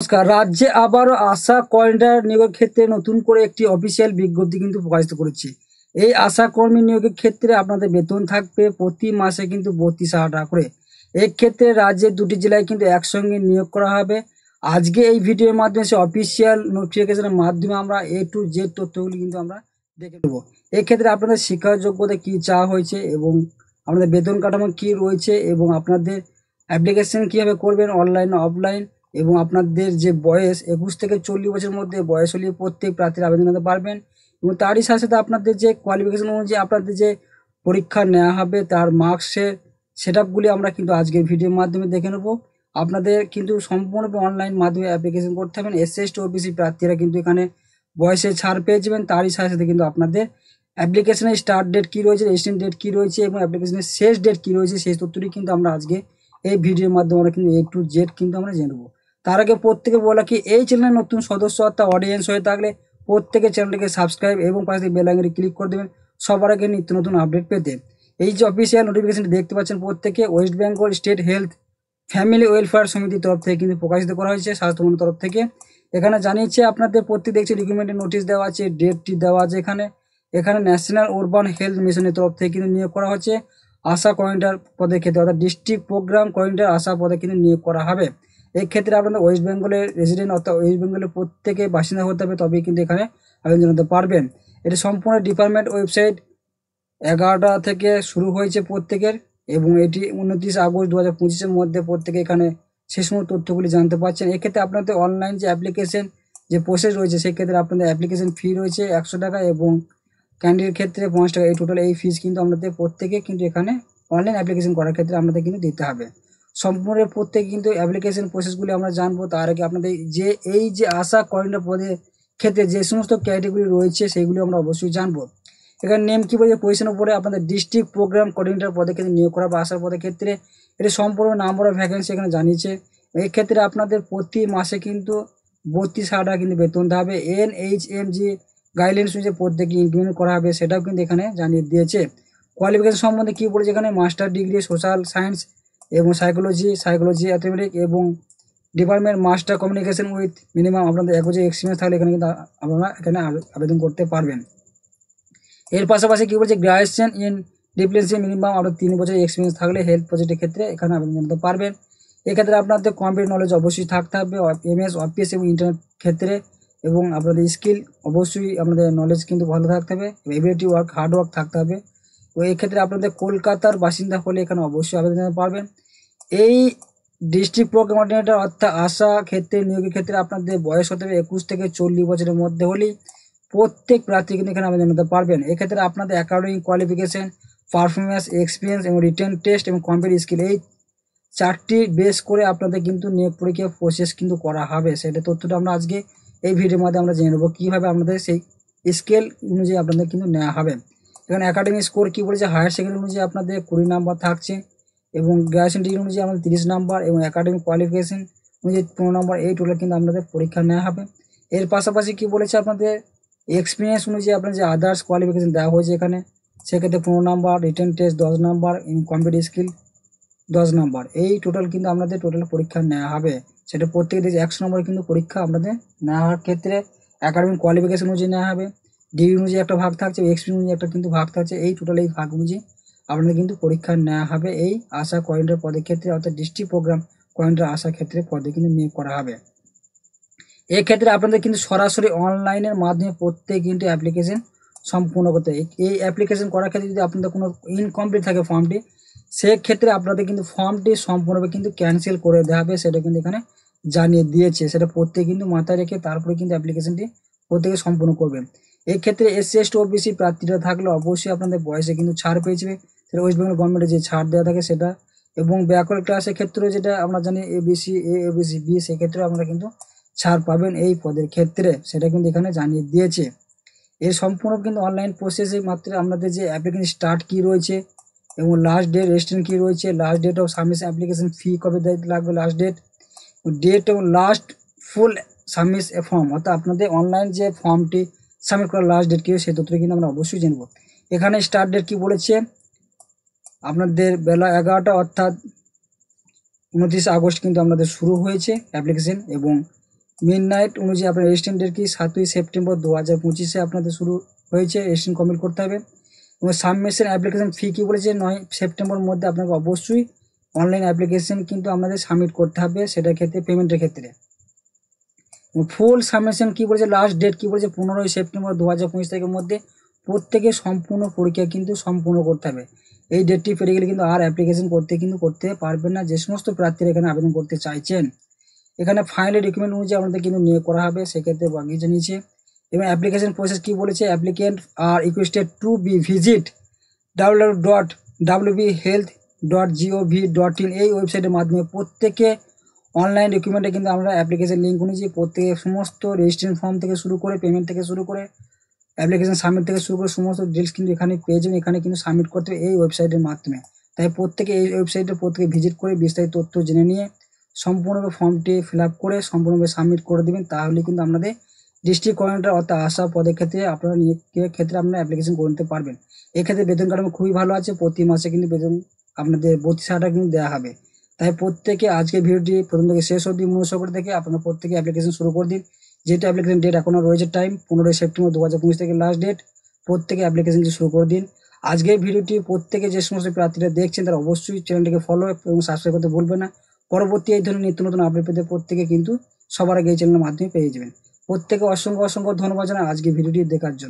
নমস্কার। রাজ্যে আবারও আশা কোয়ারেন্টাইন নিয়োগের ক্ষেত্রে নতুন করে একটি অফিসিয়াল বিজ্ঞপ্তি কিন্তু প্রকাশিত করেছে। এই আশা কর্মী নিয়োগের ক্ষেত্রে আপনাদের বেতন থাকবে প্রতি মাসে কিন্তু 32,000 টাকা করে। এক্ষেত্রে রাজ্যের 2টি জেলায় কিন্তু একসঙ্গে নিয়োগ করা হবে। আজকে এই ভিডিওর মাধ্যমে সে অফিসিয়াল নোটিফিকেশনের মাধ্যমে আমরা A to Z তথ্যগুলি কিন্তু আমরা দেখে নেব। এক্ষেত্রে আপনাদের শিক্ষা যোগ্যতা কী চাওয়া হয়েছে এবং আপনাদের বেতন কাঠামো কী রয়েছে এবং আপনাদের অ্যাপ্লিকেশন কীভাবে করবেন, অনলাইন না অফলাইন, এবং আপনাদের যে বয়স 21 থেকে 40 বছরের মধ্যে বয়স হলে প্রত্যেক প্রার্থীর আবেদন করতে পারবেন। এবং তারই সাথে সাথে আপনাদের যে কোয়ালিফিকেশন অনুযায়ী আপনাদের যে পরীক্ষা নেওয়া হবে তার মার্কসের সেট আপগুলি আমরা কিন্তু আজকের ভিডিওর মাধ্যমে দেখে নেব। আপনাদের কিন্তু সম্পূর্ণ অনলাইন মাধ্যমে অ্যাপ্লিকেশন করতে হবেন। SC/ST OBC প্রার্থীরা কিন্তু এখানে বয়সে ছাড় পেয়ে যাবেন। তারই সাথে সাথে কিন্তু আপনাদের অ্যাপ্লিকেশনের স্টার্ট ডেট কী রয়েছে, রেজিস্ট্রেশন ডেট কী রয়েছে এবং অ্যাপ্লিকেশনের শেষ ডেট কী রয়েছে সেই তথ্যটি কিন্তু আমরা আজকে এই ভিডিওর মাধ্যমে আমরা কিন্তু A to Z কিন্তু আমরা জেনে নেব। তার আগে প্রত্যেকে বলা কি, এই চ্যানেলের নতুন সদস্য অর্থাৎ অডিয়েন্স হয়ে থাকলে প্রত্যেকে চ্যানেলটিকে সাবস্ক্রাইব এবং পাশে বেল আইকনে ক্লিক করে দেবেন সবার আগে নিত্য নতুন আপডেট পেতে। এই যে অফিসিয়াল নোটিফিকেশনটি দেখতে পাচ্ছেন প্রত্যেকে West Bengal state health family welfare সমিতির তরফ থেকে কিন্তু প্রকাশিত করা হয়েছে, স্বাস্থ্যমন্ত্রীর তরফ থেকে। এখানে জানিয়েছে আপনাদের প্রত্যেক দেখছি রিক্রুটমেন্টের নোটিশ দেওয়া আছে, ডেটটি দেওয়া আছে। এখানে এখানে ন্যাশনাল আরবান হেলথ মিশনের তরফ থেকে কিন্তু নিয়োগ করা হচ্ছে আশা কোয়ারেন্টাইন পদের ক্ষেত্রে, অর্থাৎ ডিস্ট্রিক্ট প্রোগ্রাম কোয়ারেন্টাইন আশা পদে কিন্তু নিয়োগ করা হবে। এই ক্ষেত্রে আপনাদের ওয়েস্ট বেঙ্গলের রেসিডেন্ট অর্থাৎ ওয়েস্ট বেঙ্গলের প্রত্যেকে বাসিন্দা হতে হবে, তবেই কিন্তু এখানে আবেদন জানাতে পারবেন। এটি সম্পূর্ণ ডিপার্টমেন্ট ওয়েবসাইট 11টা থেকে শুরু হয়েছে প্রত্যেকের, এবং এটি 29 আগস্ট 2025-এর মধ্যে প্রত্যেকে এখানে সে সমস্ত তথ্যগুলি জানতে পারছেন। এক্ষেত্রে আপনাদের অনলাইন যে অ্যাপ্লিকেশন যে প্রসেস রয়েছে সেক্ষেত্রে আপনাদের অ্যাপ্লিকেশন ফি রয়েছে 100 টাকা এবং ক্যান্ডিডেট ক্ষেত্রে 50 টাকা। এই টোটাল এই ফিস কিন্তু আপনাদের প্রত্যেকে কিন্তু এখানে অনলাইন অ্যাপ্লিকেশন করার ক্ষেত্রে আপনাদের কিন্তু দিতে হবে। সম্পূর্ণ প্রত্যেকে কিন্তু অ্যাপ্লিকেশন প্রসেসগুলি আমরা জানবো। তার আগে আপনাদের যে এই যে আশা কোয়ারেন্টাইন পদের ক্ষেত্রে যে সমস্ত ক্যাটাগরি রয়েছে সেইগুলি আমরা অবশ্যই জানবো। এখানে নেম কি বলছে, পজিশনের উপরে আপনাদের ডিস্ট্রিক্ট প্রোগ্রাম কোঅর্ডিনেটর পদে ক্ষেত্রে নিয়োগ করা বা আসার পদের ক্ষেত্রে এটি সম্পূর্ণ নাম্বার অফ ভ্যাকেন্সি এখানে জানিয়েছে। এই ক্ষেত্রে আপনাদের প্রতি মাসে কিন্তু 32,000 টাকা কিন্তু বেতন দেওয়া হবে। NHMG গাইডলাইন্স অনুযায়ী প্রত্যেকে ইমপ্লিমেন্ট করা হবে, সেটাও কিন্তু এখানে জানিয়ে দিয়েছে। কোয়ালিফিকেশন সম্বন্ধে কী বলেছে, এখানে মাস্টার ডিগ্রি সোশ্যাল সায়েন্স এবং সাইকোলজি অ্যাথলেটিক এবং department master communication with minimum আপনাদের 1 বছর এক্সপিরিয়েন্স থাকলে এখানে কিন্তু আপনারা এখানে আবেদন করতে পারবেন। এর পাশাপাশি কী বলছে, গ্রাজুয়েশন ইন ডিপ্লোমেসি মিনিমাম আপনার 3 বছর এক্সপিরিয়েন্স থাকলে হেলথ প্রজেক্টের ক্ষেত্রে এখানে আবেদন জানাতে পারবেন। এক্ষেত্রে আপনাদের কম্পিউটার নলেজ অবশ্যই থাকতে হবে, MS অফিস এবং ইন্টারনেট ক্ষেত্রে, এবং আপনাদের স্কিল অবশ্যই আপনাদের নলেজ কিন্তু ভালো থাকতে হবে, এবিলিটি ওয়ার্ক হার্ড ওয়ার্ক থাকতে হবে। তো এক্ষেত্রে আপনাদের কলকাতার বাসিন্দা হলে এখানে অবশ্যই আবেদন জানাতে পারবেন। এই ডিস্ট্রিক্ট প্রোগ্রাম কোঅর্ডিনেটর অর্থাৎ আশা ক্ষেত্রে নিয়োগের ক্ষেত্রে আপনাদের বয়স হতে হবে 21 থেকে 40 বছরের মধ্যে হলেই প্রত্যেক প্রার্থী কিন্তু এখানে আবেদন করতে পারবেন। এক্ষেত্রে আপনাদের একাডেমিক কোয়ালিফিকেশন, পারফরমেন্স, এক্সপিরিয়েন্স এবং রিটেন টেস্ট এবং কম্পিউটার স্কিল, এই 4টি বেস করে আপনাদের কিন্তু নিয়োগ পরীক্ষা প্রসেস কিন্তু করা হবে। সেটা তথ্যটা আমরা আজকে এই ভিডিওর মধ্যে আমরা জেনে নেবো কীভাবে আপনাদের সেই স্কেল অনুযায়ী আপনাদের কিন্তু নেওয়া হবে। এখানে একাডেমিক স্কোর কী বলেছে, হায়ার সেকেন্ডারি অনুযায়ী আপনাদের 20 নাম্বার থাকছে এবং গ্রাজুয়েশন ডিগ্রি অনুযায়ী আমাদের 30 নাম্বার এবং একাডেমিক কোয়ালিফিকেশন অনুযায়ী 15 নাম্বার। এই টোটাল কিন্তু আপনাদের পরীক্ষা নেওয়া হবে। এর পাশাপাশি কী বলেছে, আপনাদের এক্সপিরিয়েন্স অনুযায়ী আপনার যে আদার্স কোয়ালিফিকেশন দেওয়া হয়েছে এখানে, সেক্ষেত্রে 15 নাম্বার, রিটেন টেস্ট 10 নাম্বার এবং কম্পিউটার স্কিল 10 নাম্বার। এই টোটাল কিন্তু আপনাদের টোটাল পরীক্ষা নেওয়া হবে। সেটা প্রত্যেক দিকে 100 নম্বর কিন্তু পরীক্ষা আপনাদের নেওয়ার ক্ষেত্রে একাডেমিক কোয়ালিফিকেশন অনুযায়ী নেওয়া হবে, ডিগ্রি অনুযায়ী একটা ভাগ থাকছে, এক্সপিরিয়েন্স অনুযায়ী একটা কিন্তু ভাগ থাকছে। এই টোটাল এই ভাগ অনুযায়ী আপনাদের কিন্তু পরীক্ষা নেওয়া হবে এই আশা কোঅর্ডিনেটর পদের ক্ষেত্রে, অর্থাৎ ডিস্ট্রিক্ট প্রোগ্রাম কোঅর্ডিনেটর আশা ক্ষেত্রে পদে কিন্তু নিয়োগ করা হবে। এক্ষেত্রে আপনাদের কিন্তু সরাসরি অনলাইনের মাধ্যমে প্রত্যেক কিন্তু অ্যাপ্লিকেশন সম্পূর্ণ করতে হয়। এই অ্যাপ্লিকেশন করার ক্ষেত্রে যদি আপনাদের কোনো ইনকমপ্লিট থাকে ফর্মটি, সেক্ষেত্রে আপনাদের কিন্তু ফর্মটি সম্পূর্ণভাবে কিন্তু ক্যান্সেল করে দেওয়া হবে, সেটা কিন্তু এখানে জানিয়ে দিয়েছে। সেটা প্রত্যেকে কিন্তু মাথায় রেখে তারপরে কিন্তু অ্যাপ্লিকেশনটি প্রত্যেকে সম্পূর্ণ করবেন। এক্ষেত্রে SC/ST OBC প্রার্থীরা থাকলে অবশ্যই আপনাদের বয়সে কিন্তু ছাড় পেয়ে যাবে, সেটা ওয়েস্ট বেঙ্গল গভর্নমেন্টের যে ছাড় দেওয়া থাকে সেটা, এবং ব্যাকওয়ার্ড ক্লাসের ক্ষেত্রেও যেটা আমরা জানি ABC A ABC B, সেক্ষেত্রেও আপনারা কিন্তু ছাড় পাবেন এই পদের ক্ষেত্রে, সেটা কিন্তু এখানে জানিয়ে দিয়েছে। এর সম্পূর্ণ কিন্তু অনলাইন প্রসেসে মাত্র আপনাদের যে অ্যাপ্লিকেশন স্টার্ট কী রয়েছে এবং লাস্ট ডেট রেজিস্ট্রেশন কী রয়েছে, last date of submission application fee কবে লাগবে, লাস্ট ডেট এবং লাস্ট ফুল সাবমিট ফর্ম, অর্থাৎ আপনাদের অনলাইন যে ফর্মটি সাবমিট করার লাস্ট ডেট কী সেই তথ্যটি কিন্তু আমরা অবশ্যই জানবো। এখানে স্টার্ট ডেট কী বলেছে, আপনাদের বেলা 11টা অর্থাৎ 29 আগস্ট কিন্তু আপনাদের শুরু হয়েছে অ্যাপ্লিকেশন, এবং মিডনাইট অনুযায়ী আপনার রেজিস্ট্রেশন ডেট কি 7ই সেপ্টেম্বর 2025 আপনাদের শুরু হয়েছে রেজিস্ট্রেশন কমপ্লিট করতে হবে। এবং সাবমিশন অ্যাপ্লিকেশন ফি কি বলেছে 9 সেপ্টেম্বর মধ্যে আপনাকে অবশ্যই অনলাইন অ্যাপ্লিকেশন কিন্তু আপনাদের সাবমিট করতে হবে, সেটার ক্ষেত্রে পেমেন্টের ক্ষেত্রে। ফুল সাবমিশন কি বলেছে, লাস্ট ডেট কি বলেছে 15ই সেপ্টেম্বর 2025 তারিখের মধ্যে প্রত্যেকে সম্পূর্ণ পরীক্ষা কিন্তু সম্পূর্ণ করতে হবে। এই ডেটটি পেরিয়ে গেলে কিন্তু আর অ্যাপ্লিকেশন করতে পারবেন না, যে সমস্ত প্রার্থীরা এখানে আবেদন করতে চাইছেন। এখানে ফাইনাল রিকমেন্ড অনুযায়ী আপনাদের কিন্তু নিয়োগ করা হবে, সেক্ষেত্রে বাগিয়ে জানিয়েছে। এবং অ্যাপ্লিকেশন প্রসেস কি বলেছে, applicant are requested to be visit www.wbhealth.gov.in এই ওয়েবসাইটের মাধ্যমে প্রত্যেকে অনলাইন ডকুমেন্টে কিন্তু আমরা অ্যাপ্লিকেশন লিঙ্ক অনুযায়ী প্রত্যেকে সমস্ত রেজিস্ট্রেশন ফর্ম থেকে শুরু করে পেমেন্ট থেকে শুরু করে অ্যাপ্লিকেশন সাবমিট থেকে শুরু করে সমস্ত ডিটেলস কিন্তু এখানে পেয়ে যাবেন। এখানে কিন্তু সাবমিট করতে হবে এই ওয়েবসাইটের মাধ্যমে। তাই প্রত্যেকে এই ওয়েবসাইটে প্রত্যেকে ভিজিট করে বিস্তারিত তথ্য জেনে নিয়ে সম্পূর্ণভাবে ফর্মটি ফিল আপ করে সম্পূর্ণভাবে সাবমিট করে দেবেন। তাহলে কিন্তু আপনাদের ডিস্ট্রিক্ট কোঅর্ডিনেটর অর্থাৎ আশা পদের ক্ষেত্রে আপনারা নিয়োগের ক্ষেত্রে আপনারা অ্যাপ্লিকেশন করে নিতে পারবেন। এক্ষেত্রে বেতন কাঠামো খুবই ভালো আছে, প্রতি মাসে কিন্তু বেতন আপনাদের 32,000 টাকা কিন্তু দেওয়া হবে। তাই প্রত্যেকে আজকে ভিডিওটি প্রথম থেকে শেষ অবধি মনোযোগ করে দেখে আপনারা প্রত্যেকে অ্যাপ্লিকেশন শুরু করে দিন। যেহেতু অ্যাপ্লিকেশন ডেট এখনো রয়েছে টাইম 15ই সেপ্টেম্বর 2025 থেকে লাস্ট ডেট, প্রত্যেকে অ্যাপ্লিকেশন শুরু করে দিন। আজকের ভিডিওটি প্রত্যেকে যে সমস্ত প্রার্থীরা দেখছেন তারা অবশ্যই চ্যানেলটিকে ফলো এবং সাবস্ক্রাইব করতে ভুলবেন না। পরবর্তী এই ধরনের নিত্য নতুন আপডেট পেতে প্রত্যেকে কিন্তু সবার আগে এই চ্যানেলের মাধ্যমে পেয়ে যাবেন। প্রত্যেকে অসংখ্য ধন্যবাদ জানাই আজকে ভিডিওটি দেখার জন্য।